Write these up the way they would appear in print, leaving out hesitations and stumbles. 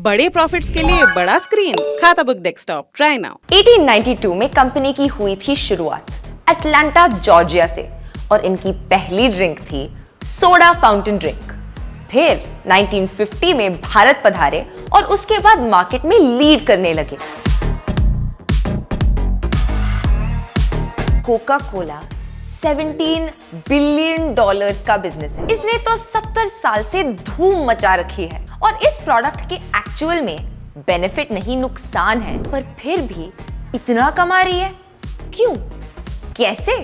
बड़े प्रॉफिट्स के लिए बड़ा स्क्रीन, खाता बुक डेस्कटॉप, ट्राई नाउ। 1892 में कंपनी की हुई थी शुरुआत अटलांटा जॉर्जिया से और इनकी पहली ड्रिंक थी सोडा फाउंटेन ड्रिंक। फिर 1950 में भारत पधारे और उसके बाद मार्केट में लीड करने लगे। कोका कोला 17 बिलियन डॉलर्स का बिजनेस है। इसने तो 70 साल से धूम मचा रखी है और इस प्रोडक्ट के एक्चुअल में बेनिफिट नहीं नुकसान है, पर फिर भी इतना कमा रही है। क्यों? कैसे?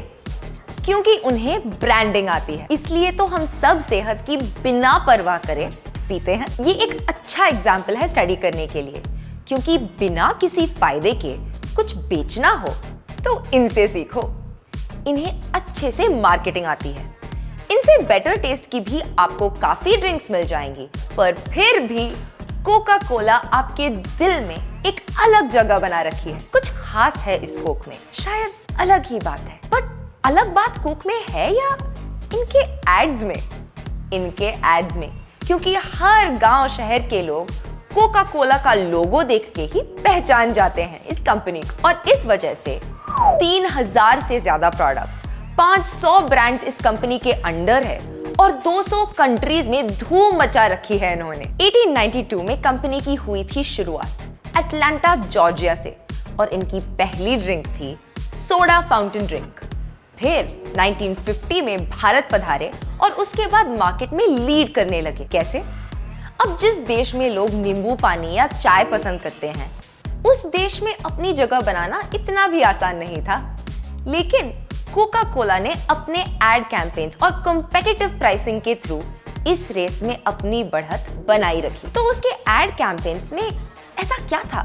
क्योंकि उन्हें ब्रांडिंग आती है, इसलिए तो हम सब सेहत की बिना परवाह करे पीते हैं। ये एक अच्छा एग्जाम्पल है स्टडी करने के लिए, क्योंकि बिना किसी फायदे के कुछ बेचना हो तो इनसे सीखो। इन्हें अच्छे से मार्केटिंग आती है। इनसे बेटर टेस्ट की भी आपको काफी ड्रिंक्स मिल जाएंगी, पर फिर भी कोका कोला आपके दिल में एक अलग जगह बना रखी है। कुछ खास है इस कोक में, शायद अलग ही बात है। बट अलग बात कोक में है या इनके एड्स में? इनके एड्स में, क्योंकि हर गांव शहर के लोग कोका कोला का लोगो देख के ही पहचान जाते हैं इस कंपनी को। और इस वजह से 3000 से ज्यादा प्रोडक्ट्स, 500 ब्रांड्स इस कंपनी के अंडर है और 200 कंट्रीज में धूम मचा रखी है इन्होंने। 1892 में कंपनी की हुई थी शुरुआत अटलांटा जॉर्जिया से और इनकी पहली ड्रिंक थी सोडा फाउंटेन ड्रिंक। फिर 1950 में भारत पधारे और उसके बाद मार्केट में लीड करने लगे। कैसे? अब जिस देश में लोग नींबू पानी या चाय पसंद करते हैं, उस देश में अपनी जगह बनाना इतना भी आसान नहीं था। लेकिन कोका कोला ने अपने एड कैंपेन्स और कॉम्पिटिटिव प्राइसिंग के थ्रू इस रेस में अपनी बढ़त बनाई रखी। तो उसके एड कैंपेन्स में ऐसा क्या था?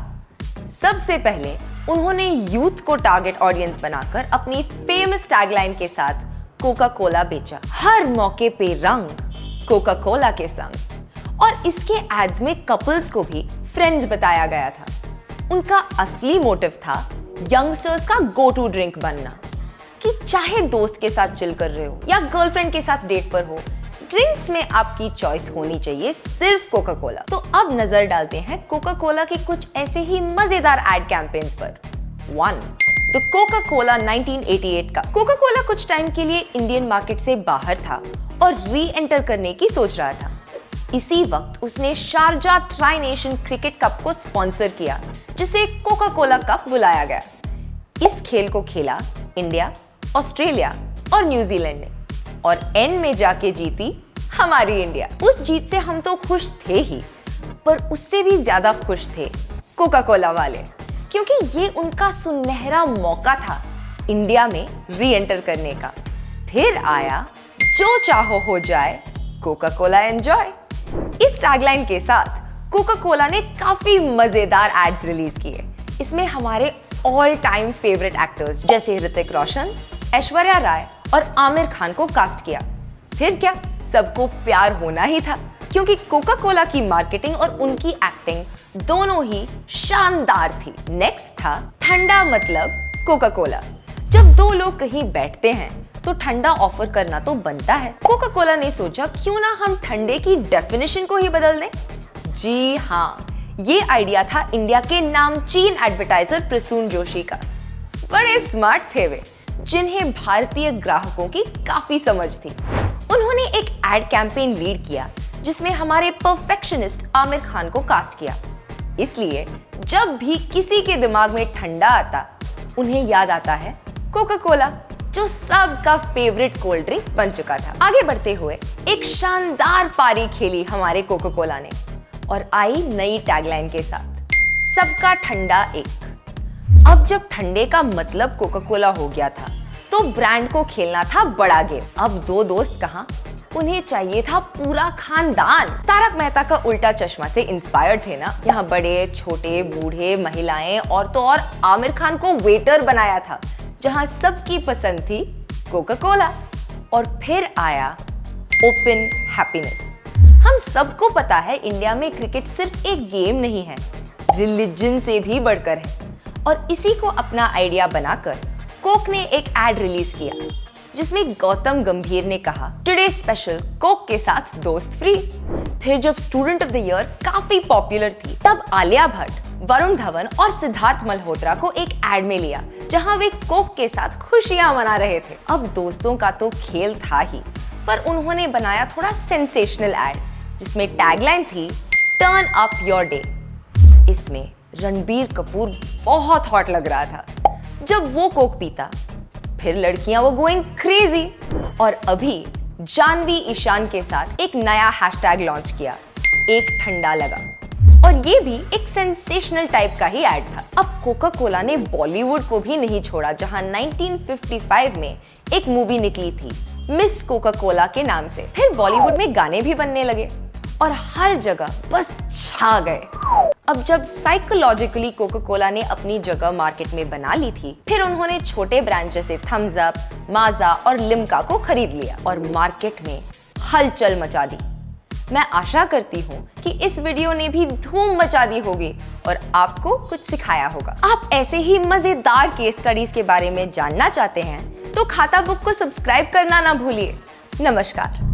सबसे पहले उन्होंने यूथ को टारगेट ऑडियंस बनाकर अपनी फेमस टैगलाइन के साथ कोका कोला बेचा, हर मौके पे रंग कोका कोला के संग। और इसके एड्स में कपल्स को भी फ्रेंड्स बताया गया था। उनका असली मोटिव था यंगस्टर्स का गो टू ड्रिंक बनना, कि चाहे दोस्त के साथ चिल कर रहे हो या गर्लफ्रेंड के साथ डेट पर हो, ड्रिंक्स में आपकी चॉइस होनी चाहिए सिर्फ कोका कोला। तो अब नजर डालते हैं कोका कोला के कुछ ऐसे ही मजेदार एड कैंपेन्स पर। 1. द कोका कोला 1988 का। कोका कोला कुछ टाइम के लिए इंडियन मार्केट से बाहर था और री एंटर करने की सोच रहा था। इसी वक्त उसने Sharjah tri nation cricket cup को स्पॉन्सर किया, जिसे कोका कोला कप बुलाया गया। इस खेल को खेला इंडिया, ऑस्ट्रेलिया और न्यूजीलैंड ने, और एंड में जाके जीती हमारी इंडिया। उस जीत से हम तो खुश थे ही, पर उससे भी ज्यादा खुश थे कोका कोला वाले, क्योंकि ये उनका सुनहरा मौका था इंडिया में री एंटर करने का। फिर आया जो चाहो हो जाए, कोका कोला एंजॉय। इस टैगलाइन के साथ कोका कोला ने काफी मजेदार एड्स रिलीज किए। इसमें हमारे ऑल टाइम फेवरेट एक्टर्स जैसे ऋतिक रोशन, ऐश्वर्या राय और आमिर खान को कास्ट किया। फिर क्या, सबको प्यार होना ही था, क्योंकि कोका कोला की मार्केटिंग और उनकी एक्टिंग दोनों ही शानदार थी। नेक्स्ट था ठंडा मतलब कोका कोला। जब दो लोग कहीं बैठते हैं तो ठंडा ऑफर करना तो बनता है। कोका कोला ने सोचा क्यों ना हम ठंडे की डेफिनेशन को ही बदल दें। जी हाँ, ये आइडिया था इंडिया के नामचीन एडवर्टाइजर प्रसून जोशी का। बड़े स्मार्ट थे वे, जिन्हें भारतीय ग्राहकों की काफी समझ थी। उन्होंने एक एड कैंपेन लीड किया जिसमें हमारे परफेक्शनिस्ट आमिर खान को कास्ट किया। इसलिए जब भी किसी के दिमाग में ठंडा आता, उन्हें याद आता है कोका कोला, जो सबका फेवरेट कोल्ड ड्रिंक बन चुका था। आगे बढ़ते हुए एक शानदार पारी खेली हमारे कोका कोला ने और आई नई टैगलाइन के साथ, सबका ठंडा एक। अब जब ठंडे का मतलब कोका कोला हो गया था, तो ब्रांड को खेलना था बड़ा गेम। अब दो दोस्त कहां, उन्हें चाहिए था पूरा खानदान। तारक मेहता का उल्टा चश्मा से इंस्पायर्ड थे ना। यहाँ बड़े छोटे बूढ़े महिलाएं औरतों और आमिर खान को वेटर बनाया था, जहां सबकी पसंद थी कोका कोला। और फिर आया ओपन हैप्पीनेस। हम सबको पता है इंडिया में क्रिकेट सिर्फ एक गेम नहीं है, रिलीजन से भी बढ़कर है। और इसी को अपना आइडिया बनाकर कोक ने एक एड रिलीज किया, जिसमें गौतम गंभीर ने कहा, टुडे स्पेशल कोक के साथ दोस्त फ्री। फिर जब स्टूडेंट ऑफ द ईयर काफी पॉपुलर थी, तब आलिया भट्ट, वरुण धवन और सिद्धार्थ मल्होत्रा को एक एड में लिया जहां वे कोक के साथ खुशियां मना रहे थे। अब दोस्तों का तो खेल था ही, पर उन्होंने बनाया थोड़ा सेंसेशनल एड जिसमें टैगलाइन थी टर्न अप योर डे। इसमें रणबीर कपूर बहुत हॉट लग रहा था जब वो कोक पीता, फिर लड़कियां वो गोइंग क्रेजी। और अभी जानवी ईशान के साथ एक नया हैशटैग लॉन्च किया, एक ठंडा लगा, और ये भी एक सेंसेशनल टाइप का ही ऐड था। अब कोका कोला ने बॉलीवुड को भी नहीं छोड़ा, जहां 1955 में एक मूवी निकली थी मिस कोका कोला के नाम से। फिर बॉलीवुड में गाने भी बनने लगे और हर जगह बस छा गए। अब जब साइकोलॉजिकली कोका कोला ने अपनी जगह मार्केट में बना ली थी, फिर उन्होंने छोटे ब्रांड जैसे थम्स अप, माजा और लिम्का को खरीद लिया और मार्केट में हलचल मचा दी। मैं आशा करती हूँ कि इस वीडियो ने भी धूम मचा दी होगी और आपको कुछ सिखाया होगा। आप ऐसे ही मजेदार केस स्टडीज के बारे में जानना चाहते हैं तो खाता बुक को सब्सक्राइब करना ना भूलिए। नमस्कार।